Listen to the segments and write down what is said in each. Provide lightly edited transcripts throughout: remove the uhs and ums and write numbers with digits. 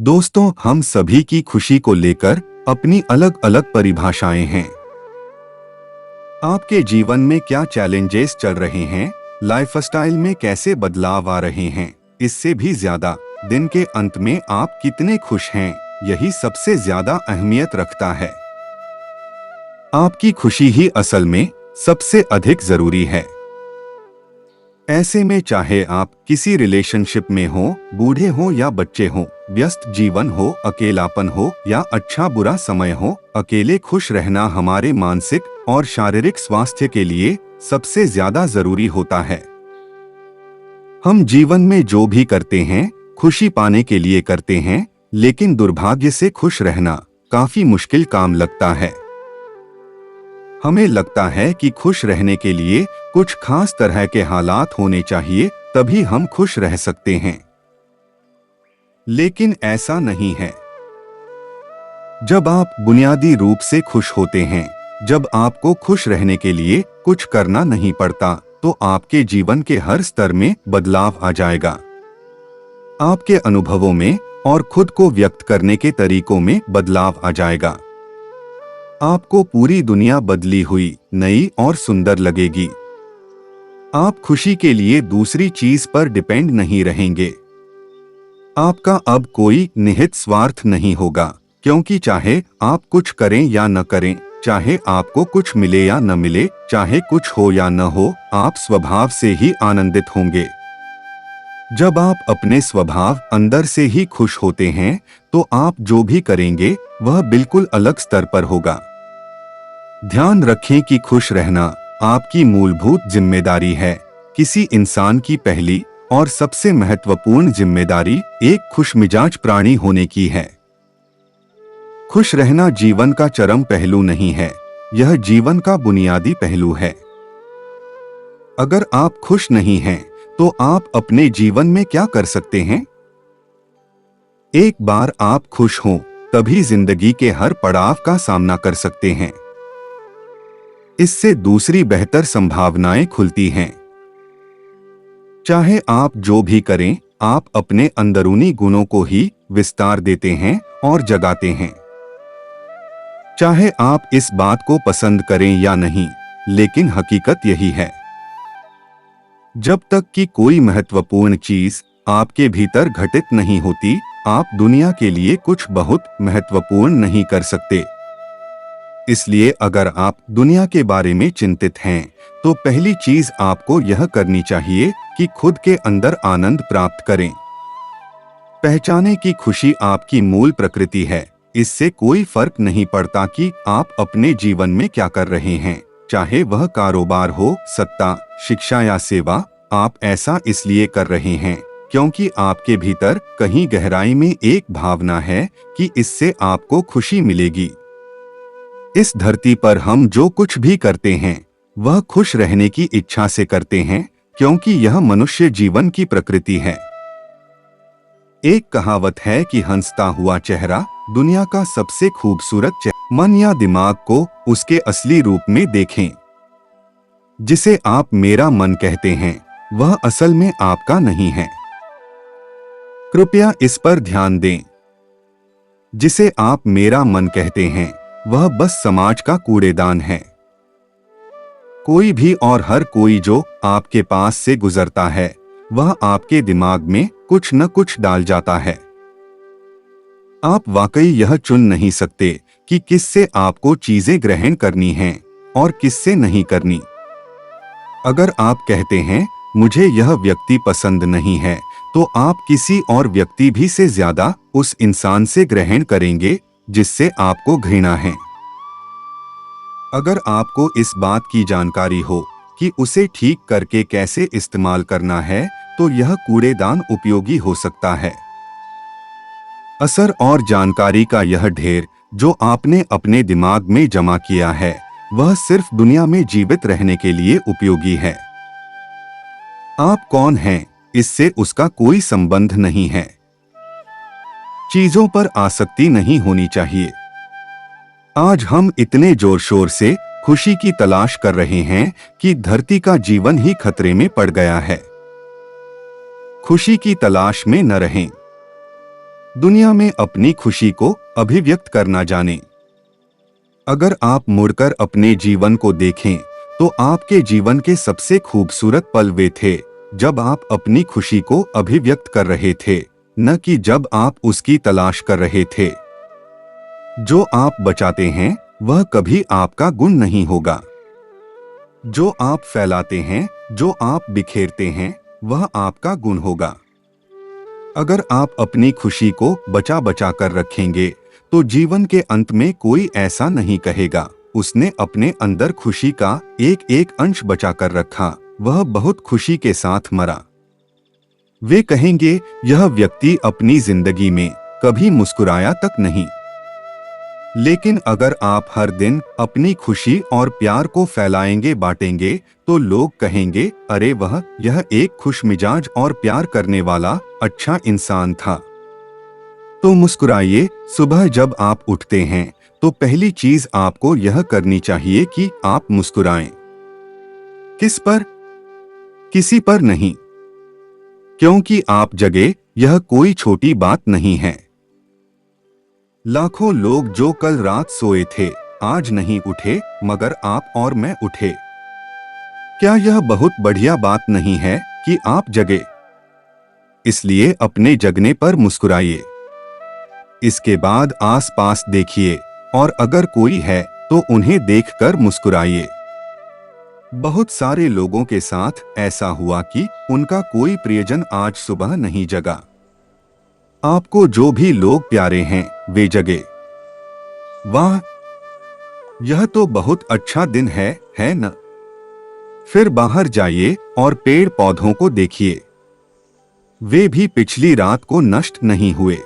दोस्तों, हम सभी की खुशी को लेकर अपनी अलग अलग परिभाषाएं हैं। आपके जीवन में क्या चैलेंजेस चल रहे हैं, लाइफस्टाइल में कैसे बदलाव आ रहे हैं, इससे भी ज्यादा दिन के अंत में आप कितने खुश हैं, यही सबसे ज्यादा अहमियत रखता है। आपकी खुशी ही असल में सबसे अधिक जरूरी है। ऐसे में चाहे आप किसी रिलेशनशिप में हो, बूढ़े हो या बच्चे हो, व्यस्त जीवन हो, अकेलापन हो या अच्छा बुरा समय हो, अकेले खुश रहना हमारे मानसिक और शारीरिक स्वास्थ्य के लिए सबसे ज्यादा जरूरी होता है। हम जीवन में जो भी करते हैं खुशी पाने के लिए करते हैं, लेकिन दुर्भाग्य से खुश रहना काफी मुश्किल काम लगता है। हमें लगता है कि खुश रहने के लिए कुछ खास तरह के हालात होने चाहिए, तभी हम खुश रह सकते हैं। लेकिन ऐसा नहीं है। जब आप बुनियादी रूप से खुश होते हैं, जब आपको खुश रहने के लिए कुछ करना नहीं पड़ता, तो आपके जीवन के हर स्तर में बदलाव आ जाएगा। आपके अनुभवों में और खुद को व्यक्त करने के तरीकों में बदलाव आ जाएगा। आपको पूरी दुनिया बदली हुई, नई और सुंदर लगेगी। आप खुशी के लिए दूसरी चीज पर डिपेंड नहीं रहेंगे। आपका अब कोई निहित स्वार्थ नहीं होगा, क्योंकि चाहे आप कुछ करें या न करें, चाहे आपको कुछ मिले या न मिले, चाहे कुछ हो या न हो, आप स्वभाव से ही आनंदित होंगे। जब आप अपने स्वभाव अंदर से ही खुश होते हैं, तो आप जो भी करेंगे वह बिल्कुल अलग स्तर पर होगा। ध्यान रखें कि खुश रहना आपकी मूलभूत जिम्मेदारी है। किसी इंसान की पहली और सबसे महत्वपूर्ण जिम्मेदारी एक खुशमिजाज प्राणी होने की है। खुश रहना जीवन का चरम पहलू नहीं है, यह जीवन का बुनियादी पहलू है। अगर आप खुश नहीं हैं, तो आप अपने जीवन में क्या कर सकते हैं? एक बार आप खुश हों, तभी जिंदगी के हर पड़ाव का सामना कर सकते हैं। इससे दूसरी बेहतर संभावनाएं खुलती हैं। चाहे आप जो भी करें, आप अपने अंदरूनी गुणों को ही विस्तार देते हैं और जगाते हैं। चाहे आप इस बात को पसंद करें या नहीं, लेकिन हकीकत यही है। जब तक कि कोई महत्वपूर्ण चीज आपके भीतर घटित नहीं होती, आप दुनिया के लिए कुछ बहुत महत्वपूर्ण नहीं कर सकते। इसलिए अगर आप दुनिया के बारे में चिंतित हैं, तो पहली चीज आपको यह करनी चाहिए कि खुद के अंदर आनंद प्राप्त करें। पहचानें कि खुशी आपकी मूल प्रकृति है। इससे कोई फर्क नहीं पड़ता कि आप अपने जीवन में क्या कर रहे हैं, चाहे वह कारोबार हो, सत्ता, शिक्षा या सेवा। आप ऐसा इसलिए कर रहे हैं क्योंकि आपके भीतर कहीं गहराई में एक भावना है कि इससे आपको खुशी मिलेगी। इस धरती पर हम जो कुछ भी करते हैं, वह खुश रहने की इच्छा से करते हैं, क्योंकि यह मनुष्य जीवन की प्रकृति है। एक कहावत है कि हंसता हुआ चेहरा दुनिया का सबसे खूबसूरत चेहरा। मन या दिमाग को उसके असली रूप में देखें। जिसे आप मेरा मन कहते हैं, वह असल में आपका नहीं है। कृपया इस पर ध्यान दें। जिसे आप मेरा मन कहते हैं, वह बस समाज का कूड़ेदान है। कोई भी और हर कोई जो आपके पास से गुजरता है, वह आपके दिमाग में कुछ न कुछ डाल जाता है। आप वाकई यह चुन नहीं सकते कि किससे आपको चीजें ग्रहण करनी हैं और किससे नहीं करनी। अगर आप कहते हैं मुझे यह व्यक्ति पसंद नहीं है, तो आप किसी और व्यक्ति भी से ज्यादा उस इंसान से ग्रहण करेंगे जिससे आपको घृणा है। अगर आपको इस बात की जानकारी हो कि उसे ठीक करके कैसे इस्तेमाल करना है, तो यह कूड़ेदान उपयोगी हो सकता है। असर और जानकारी का यह ढेर जो आपने अपने दिमाग में जमा किया है, वह सिर्फ दुनिया में जीवित रहने के लिए उपयोगी है। आप कौन हैं, इससे उसका कोई संबंध नहीं है। चीजों पर आसक्ति नहीं होनी चाहिए। आज हम इतने जोर शोर से खुशी की तलाश कर रहे हैं कि धरती का जीवन ही खतरे में पड़ गया है। खुशी की तलाश में न रहें। दुनिया में अपनी खुशी को अभिव्यक्त करना जानें। अगर आप मुड़कर अपने जीवन को देखें तो आपके जीवन के सबसे खूबसूरत पल वे थे जब आप अपनी खुशी को अभिव्यक्त कर रहे थे, न कि जब आप उसकी तलाश कर रहे थे। जो आप बचाते हैं वह कभी आपका गुण नहीं होगा। जो आप फैलाते हैं, जो आप बिखेरते हैं, वह आपका गुण होगा। अगर आप अपनी खुशी को बचा बचा कर रखेंगे तो जीवन के अंत में कोई ऐसा नहीं कहेगा, उसने अपने अंदर खुशी का एक एक अंश बचा कर रखा, वह बहुत खुशी के साथ मरा। वे कहेंगे यह व्यक्ति अपनी जिंदगी में कभी मुस्कुराया तक नहीं। लेकिन अगर आप हर दिन अपनी खुशी और प्यार को फैलाएंगे, बांटेंगे, तो लोग कहेंगे अरे वह यह एक खुशमिजाज और प्यार करने वाला अच्छा इंसान था। तो मुस्कुराइए। सुबह जब आप उठते हैं तो पहली चीज आपको यह करनी चाहिए कि आप मुस्कुराएं। किस पर? किसी पर नहीं, क्योंकि आप जगे यह कोई छोटी बात नहीं है। लाखों लोग जो कल रात सोए थे आज नहीं उठे, मगर आप और मैं उठे। क्या यह बहुत बढ़िया बात नहीं है कि आप जगे? इसलिए अपने जगने पर मुस्कुराइए। इसके बाद आसपास देखिए और अगर कोई है तो उन्हें देखकर मुस्कुराइए। बहुत सारे लोगों के साथ ऐसा हुआ कि उनका कोई प्रियजन आज सुबह नहीं जगा। आपको जो भी लोग प्यारे हैं वे जगे। वाह, यह तो बहुत अच्छा दिन है न? फिर बाहर जाइए और पेड़ पौधों को देखिए, वे भी पिछली रात को नष्ट नहीं हुए।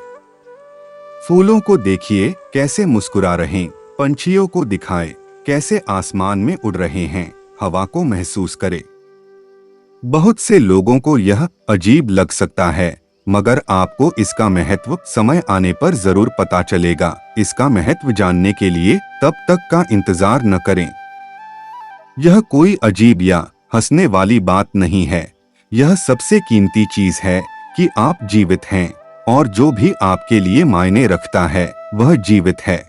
फूलों को देखिए कैसे मुस्कुरा रहे, पंछियों को दिखाए कैसे आसमान में उड़ रहे हैं, हवा को महसूस करें। बहुत से लोगों को यह अजीब लग सकता है, मगर आपको इसका महत्व समय आने पर जरूर पता चलेगा। इसका महत्व जानने के लिए तब तक का इंतजार न करें। यह कोई अजीब या हंसने वाली बात नहीं है। यह सबसे कीमती चीज है कि आप जीवित हैं और जो भी आपके लिए मायने रखता है वह जीवित है।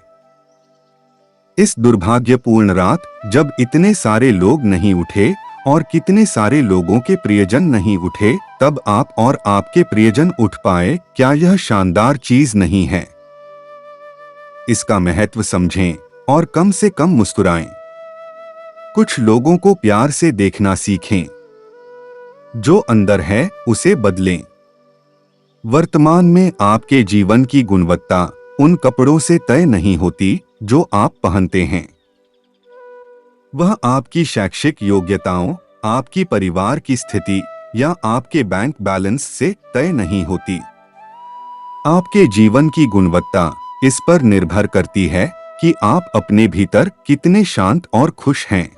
इस दुर्भाग्यपूर्ण रात जब इतने सारे लोग नहीं उठे और कितने सारे लोगों के प्रियजन नहीं उठे, तब आप और आपके प्रियजन उठ पाए, क्या यह शानदार चीज नहीं है? इसका महत्व समझें और कम से कम मुस्कुराएं। कुछ लोगों को प्यार से देखना सीखें। जो अंदर है उसे बदलें। वर्तमान में आपके जीवन की गुणवत्ता उन कपड़ों से तय नहीं होती जो आप पहनते हैं। वह आपकी शैक्षिक योग्यताओं, आपकी परिवार की स्थिति या आपके बैंक बैलेंस से तय नहीं होती। आपके जीवन की गुणवत्ता इस पर निर्भर करती है कि आप अपने भीतर कितने शांत और खुश हैं।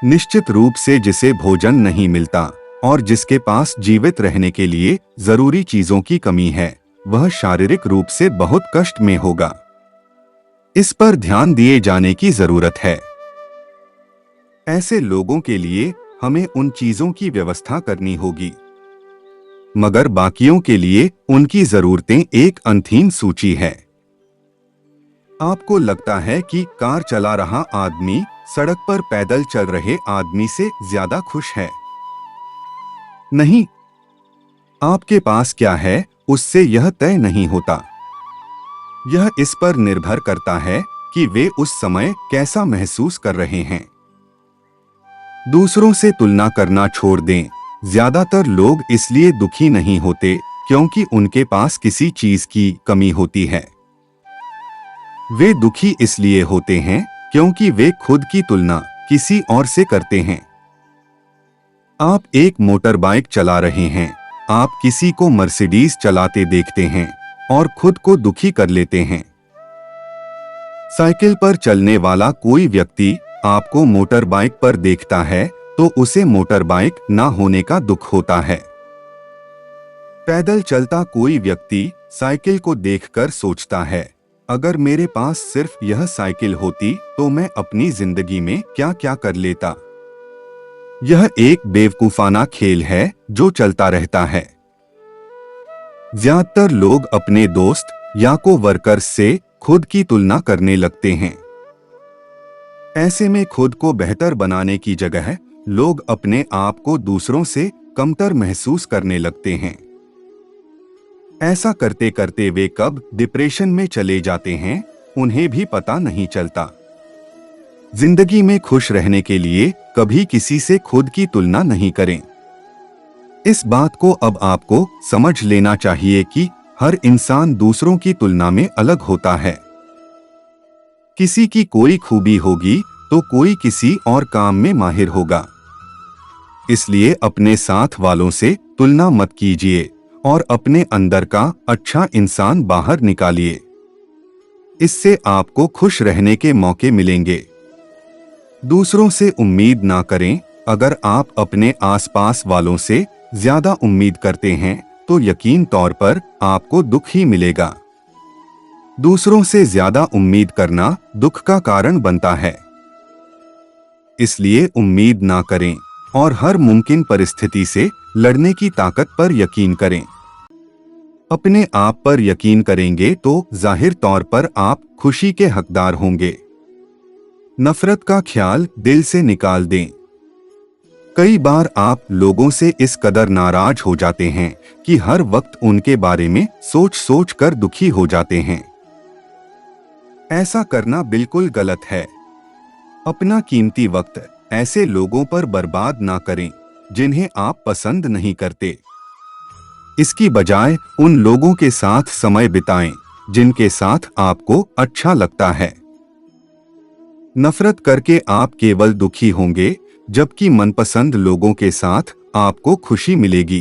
निश्चित रूप से जिसे भोजन नहीं मिलता और जिसके पास जीवित रहने के लिए जरूरी चीजों की कमी है, वह शारीरिक रूप से बहुत कष्ट में होगा। इस पर ध्यान दिए जाने की जरूरत है। ऐसे लोगों के लिए हमें उन चीजों की व्यवस्था करनी होगी, मगर बाकियों के लिए उनकी जरूरतें एक अनंत सूची है। आपको लगता है कि कार चला रहा आदमी सड़क पर पैदल चल रहे आदमी से ज्यादा खुश है। नहीं, आपके पास क्या है उससे यह तय नहीं होता। यह इस पर निर्भर करता है कि वे उस समय कैसा महसूस कर रहे हैं। दूसरों से तुलना करना छोड़ दें। ज्यादातर लोग इसलिए दुखी नहीं होते क्योंकि उनके पास किसी चीज की कमी होती है। वे दुखी इसलिए होते हैं क्योंकि वे खुद की तुलना किसी और से करते हैं। आप एक मोटर बाइक चला रहे हैं, आप किसी को मर्सिडीज चलाते देखते हैं और खुद को दुखी कर लेते हैं। साइकिल पर चलने वाला कोई व्यक्ति आपको मोटर बाइक पर देखता है तो उसे मोटर बाइक ना होने का दुख होता है। पैदल चलता कोई व्यक्ति साइकिल को देखकर सोचता है, अगर मेरे पास सिर्फ यह साइकिल होती तो मैं अपनी जिंदगी में क्या क्या कर लेता। यह एक बेवकूफाना खेल है जो चलता रहता है। ज्यादातर लोग अपने दोस्त या को वर्कर्स से खुद की तुलना करने लगते हैं। ऐसे में खुद को बेहतर बनाने की जगह लोग अपने आप को दूसरों से कमतर महसूस करने लगते हैं। ऐसा करते करते वे कब डिप्रेशन में चले जाते हैं, उन्हें भी पता नहीं चलता। जिंदगी में खुश रहने के लिए कभी किसी से खुद की तुलना नहीं करें। इस बात को अब आपको समझ लेना चाहिए कि हर इंसान दूसरों की तुलना में अलग होता है। किसी की कोई खूबी होगी तो कोई किसी और काम में माहिर होगा। इसलिए अपने साथ वालों से तुलना मत कीजिए और अपने अंदर का अच्छा इंसान बाहर निकालिए। इससे आपको खुश रहने के मौके मिलेंगे। दूसरों से उम्मीद ना करें। अगर आप अपने आसपास वालों से ज्यादा उम्मीद करते हैं तो यकीन तौर पर आपको दुख ही मिलेगा। दूसरों से ज्यादा उम्मीद करना दुख का कारण बनता है। इसलिए उम्मीद ना करें और हर मुमकिन परिस्थिति से लड़ने की ताकत पर यकीन करें। अपने आप पर यकीन करेंगे तो जाहिर तौर पर आप खुशी के हकदार होंगे। नफरत का ख्याल दिल से निकाल दें। कई बार आप लोगों से इस कदर नाराज हो जाते हैं कि हर वक्त उनके बारे में सोच सोच कर दुखी हो जाते हैं। ऐसा करना बिल्कुल गलत है। अपना कीमती वक्त ऐसे लोगों पर बर्बाद ना करें जिन्हें आप पसंद नहीं करते। इसकी बजाय उन लोगों के साथ समय बिताएं जिनके साथ आपको अच्छा लगता है। नफरत करके आप केवल दुखी होंगे, जबकि मनपसंद लोगों के साथ आपको खुशी मिलेगी।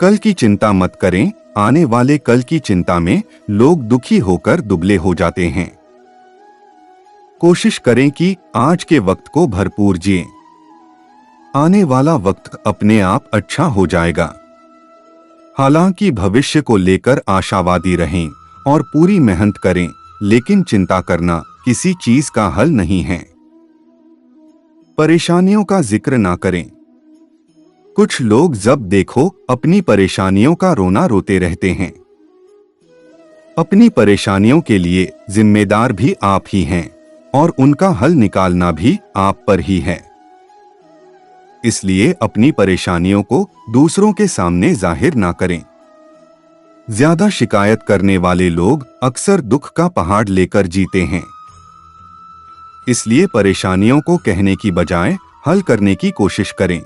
कल की चिंता मत करें। आने वाले कल की चिंता में लोग दुखी होकर दुबले हो जाते हैं। कोशिश करें कि आज के वक्त को भरपूर जिएं। आने वाला वक्त अपने आप अच्छा हो जाएगा। हालांकि भविष्य को लेकर आशावादी रहें और पूरी मेहनत करें, लेकिन चिंता करना किसी चीज का हल नहीं है। परेशानियों का जिक्र ना करें। कुछ लोग जब देखो अपनी परेशानियों का रोना रोते रहते हैं। अपनी परेशानियों के लिए जिम्मेदार भी आप ही हैं और उनका हल निकालना भी आप पर ही है। इसलिए अपनी परेशानियों को दूसरों के सामने जाहिर ना करें। ज्यादा शिकायत करने वाले लोग अक्सर दुख का पहाड़ लेकर जीते हैं। इसलिए परेशानियों को कहने की बजाय हल करने की कोशिश करें।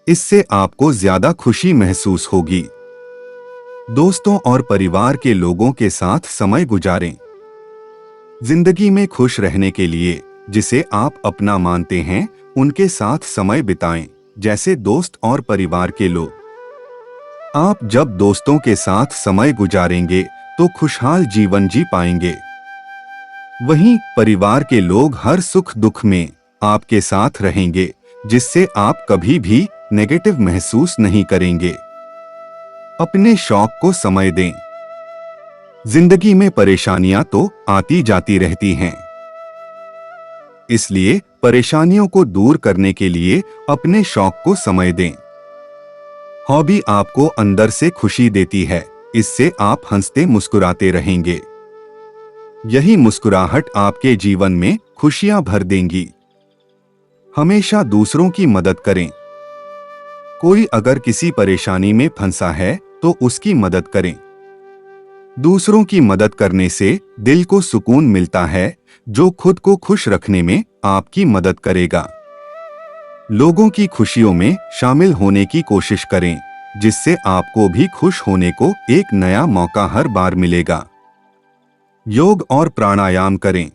इससे आपको ज्यादा खुशी महसूस होगी। दोस्तों और परिवार के लोगों के साथ समय गुजारें। जिंदगी में खुश रहने के लिए जिसे आप अपना मानते हैं उनके साथ समय बिताएं, जैसे दोस्त और परिवार के लोग। आप जब दोस्तों के साथ समय गुजारेंगे तो खुशहाल जीवन जी पाएंगे। वहीं परिवार के लोग हर सुख दुख में आपके साथ रहेंगे, जिससे आप कभी भी नेगेटिव महसूस नहीं करेंगे। अपने शौक को समय दें। जिंदगी में परेशानियां तो आती जाती रहती हैं। इसलिए परेशानियों को दूर करने के लिए अपने शौक को समय दें। हॉबी आपको अंदर से खुशी देती है। इससे आप हंसते मुस्कुराते रहेंगे। यही मुस्कुराहट आपके जीवन में खुशियां भर देंगी। हमेशा दूसरों की मदद करें। कोई अगर किसी परेशानी में फंसा है तो उसकी मदद करें। दूसरों की मदद करने से दिल को सुकून मिलता है, जो खुद को खुश रखने में आपकी मदद करेगा। लोगों की खुशियों में शामिल होने की कोशिश करें, जिससे आपको भी खुश होने को एक नया मौका हर बार मिलेगा। योग और प्राणायाम करें।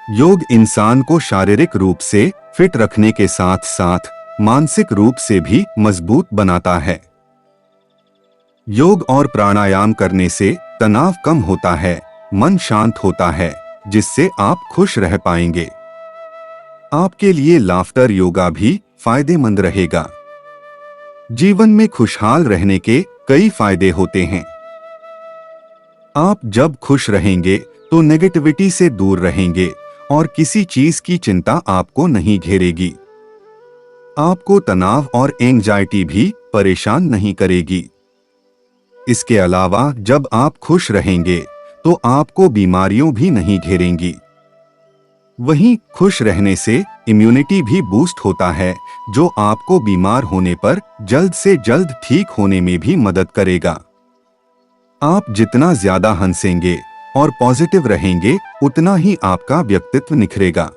योग इंसान को शारीरिक रूप से फिट रखने के साथ साथ मानसिक रूप से भी मजबूत बनाता है। योग और प्राणायाम करने से तनाव कम होता है, मन शांत होता है, जिससे आप खुश रह पाएंगे। आपके लिए लाफ्टर योगा भी फायदेमंद रहेगा। जीवन में खुशहाल रहने के कई फायदे होते हैं। आप जब खुश रहेंगे तो नेगेटिविटी से दूर रहेंगे और किसी चीज की चिंता आपको नहीं घेरेगी। आपको तनाव और एंजाइटी भी परेशान नहीं करेगी। इसके अलावा जब आप खुश रहेंगे तो आपको बीमारियों भी नहीं घेरेंगी। वहीं खुश रहने से इम्यूनिटी भी बूस्ट होता है, जो आपको बीमार होने पर जल्द से जल्द ठीक होने में भी मदद करेगा। आप जितना ज्यादा हंसेंगे और पॉजिटिव रहेंगे, उतना ही आपका व्यक्तित्व निखरेगा।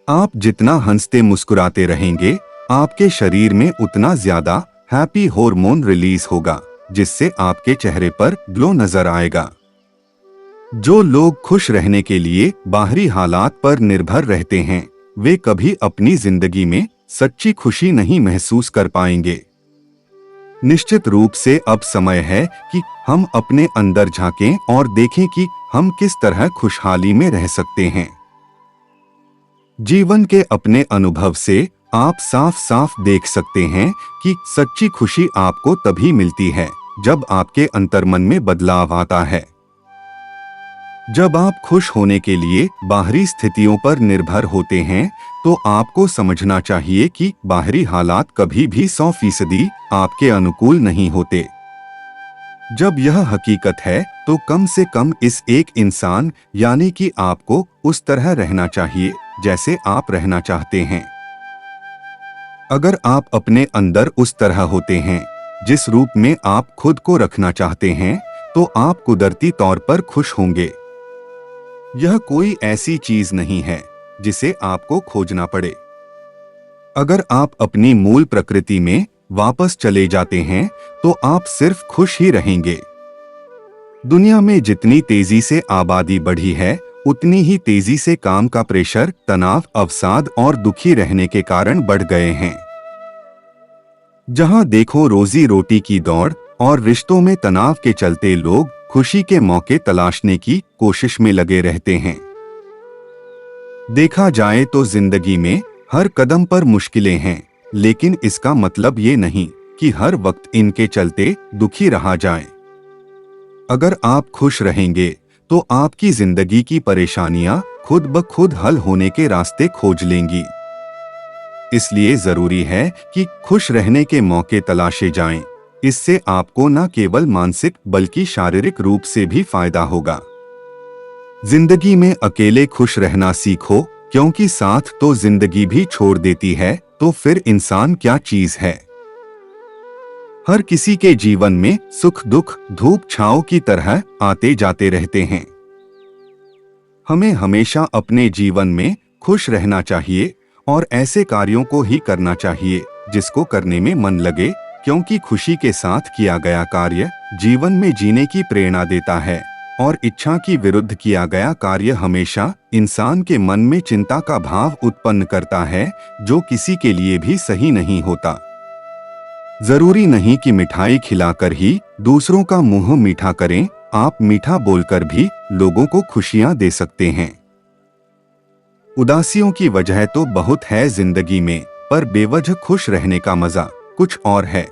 आप जितना हंसते मुस्कुराते रहेंगे, आपके शरीर में उतना ज्यादा हैप्पी हार्मोन रिलीज होगा, जिससे आपके चेहरे पर ग्लो नजर आएगा। जो लोग खुश रहने के लिए बाहरी हालात पर निर्भर रहते हैं, वे कभी अपनी जिंदगी में सच्ची खुशी नहीं महसूस कर पाएंगे। निश्चित रूप से अब समय है कि हम अपने अंदर झांकें और देखें कि हम किस तरह खुशहाली में रह सकते हैं। जीवन के अपने अनुभव से आप साफ साफ देख सकते हैं कि सच्ची खुशी आपको तभी मिलती है जब आपके अंतर्मन में बदलाव आता है। जब आप खुश होने के लिए बाहरी स्थितियों पर निर्भर होते हैं, तो आपको समझना चाहिए कि बाहरी हालात कभी भी 100% आपके अनुकूल नहीं होते। जब यह हकीकत है, तो कम से कम इस एक इंसान यानी कि आपको उस तरह रहना चाहिए जैसे आप रहना चाहते हैं। अगर आप अपने अंदर उस तरह होते हैं जिस रूप में आप खुद को रखना चाहते हैं, तो आप कुदरती तौर पर खुश होंगे। यह कोई ऐसी चीज नहीं है जिसे आपको खोजना पड़े। अगर आप अपनी मूल प्रकृति में वापस चले जाते हैं, तो आप सिर्फ खुश ही रहेंगे। दुनिया में जितनी तेजी से आबादी बढ़ी है, उतनी ही तेजी से काम का प्रेशर, तनाव, अवसाद और दुखी रहने के कारण बढ़ गए हैं। जहां देखो रोजी रोटी की दौड़ और रिश्तों में तनाव के चलते लोग खुशी के मौके तलाशने की कोशिश में लगे रहते हैं। देखा जाए तो जिंदगी में हर कदम पर मुश्किलें हैं, लेकिन इसका मतलब ये नहीं कि हर वक्त इनके चलते दुखी रहा जाए। अगर आप खुश रहेंगे, तो आपकी जिंदगी की परेशानियां खुद ब खुद हल होने के रास्ते खोज लेंगी। इसलिए जरूरी है कि खुश रहने के मौके तलाशे जाएं। इससे आपको न केवल मानसिक बल्कि शारीरिक रूप से भी फायदा होगा। जिंदगी में अकेले खुश रहना सीखो, क्योंकि साथ तो जिंदगी भी छोड़ देती है, तो फिर इंसान क्या चीज है। हर किसी के जीवन में सुख दुख धूप छांव की तरह आते जाते रहते हैं। हमें हमेशा अपने जीवन में खुश रहना चाहिए और ऐसे कार्यों को ही करना चाहिए जिसको करने में मन लगे, क्योंकि खुशी के साथ किया गया कार्य जीवन में जीने की प्रेरणा देता है और इच्छा की विरुद्ध किया गया कार्य हमेशा इंसान के मन में चिंता का भाव उत्पन्न करता है, जो किसी के लिए भी सही नहीं होता। जरूरी नहीं कि मिठाई खिलाकर ही दूसरों का मुंह मीठा करें, आप मीठा बोलकर भी लोगों को खुशियां दे सकते हैं। उदासियों की वजह तो बहुत है जिंदगी में, पर बेवजह खुश रहने का मजा कुछ और है।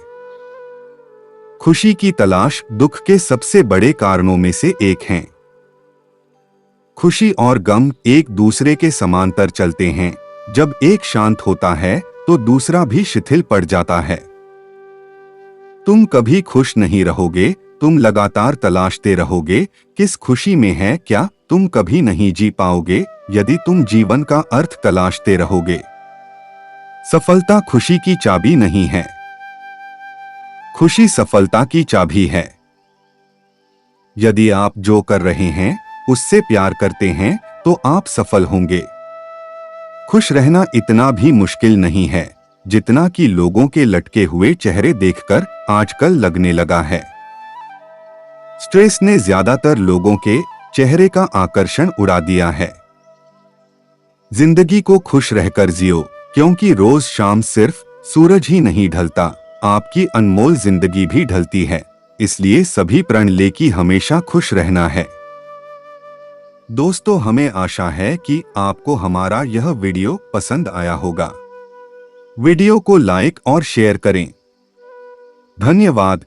खुशी की तलाश दुख के सबसे बड़े कारणों में से एक है। खुशी और गम एक दूसरे के समांतर चलते हैं। जब एक शांत होता है, तो दूसरा भी शिथिल पड़ जाता है। तुम कभी खुश नहीं रहोगे, तुम लगातार तलाशते रहोगे किस खुशी में है क्या, तुम कभी नहीं जी पाओगे यदि तुम जीवन का अर्थ तलाशते रहोगे। सफलता खुशी की चाबी नहीं है, खुशी सफलता की चाबी है। यदि आप जो कर रहे हैं उससे प्यार करते हैं, तो आप सफल होंगे। खुश रहना इतना भी मुश्किल नहीं है जितना कि लोगों के लटके हुए चेहरे देखकर आजकल लगने लगा है। स्ट्रेस ने ज्यादातर लोगों के चेहरे का आकर्षण उड़ा दिया है। जिंदगी को खुश रहकर जियो, क्योंकि रोज शाम सिर्फ सूरज ही नहीं ढलता, आपकी अनमोल जिंदगी भी ढलती है। इसलिए सभी प्रण ले कि हमेशा खुश रहना है। दोस्तों, हमें आशा है कि आपको हमारा यह वीडियो पसंद आया होगा। वीडियो को लाइक और शेयर करें। धन्यवाद।